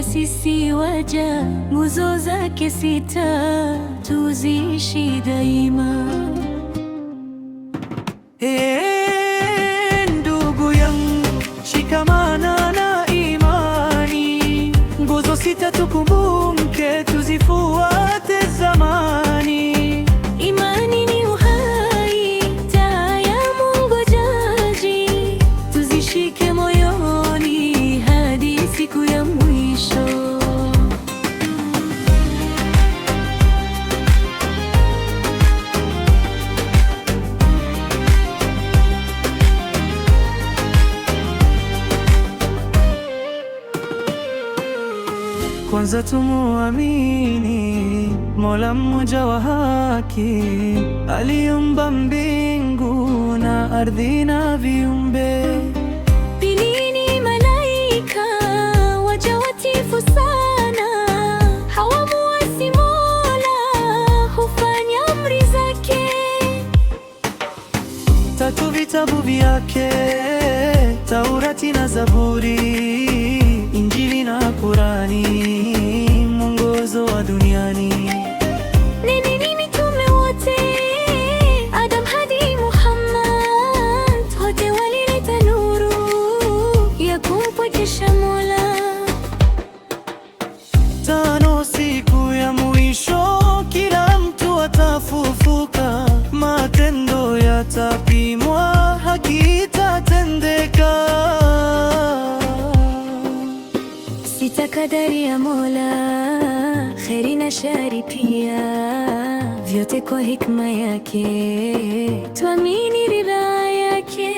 ila sisi waja, nguzo zake sita, tuziishi daima. Ndugu yangu, shikamana na imani, nguzo sita tukumbuke, tuzifuate zamani. Imani ni uhai, taa ya Mungu jaji, tuzishike moyoni hadi siku ya mwisho. Kwanza tumuamini Mola mmoja wa haki, aliumba mbingu na ardhi na viumbe. Pili ni malaika, waja watifu sana, hawamuasi Mola, hufanya amri zake. Tatu vitabu vyake, Taurati na Zaburi, Injili na Kurani, mwongozo wa duniani. Nini mitume wote, Adam hadi Muhammad, wote walileta nuru ya kumpwekesha Mola. Tano, siku ya mwisho, kila mtu atafufuka, matendo yatapimwa, haki itatendeka. Sita, kadari ya Mola, kheri na shari pia, vyote kwa hikma yake, tuamini ridhaa yake.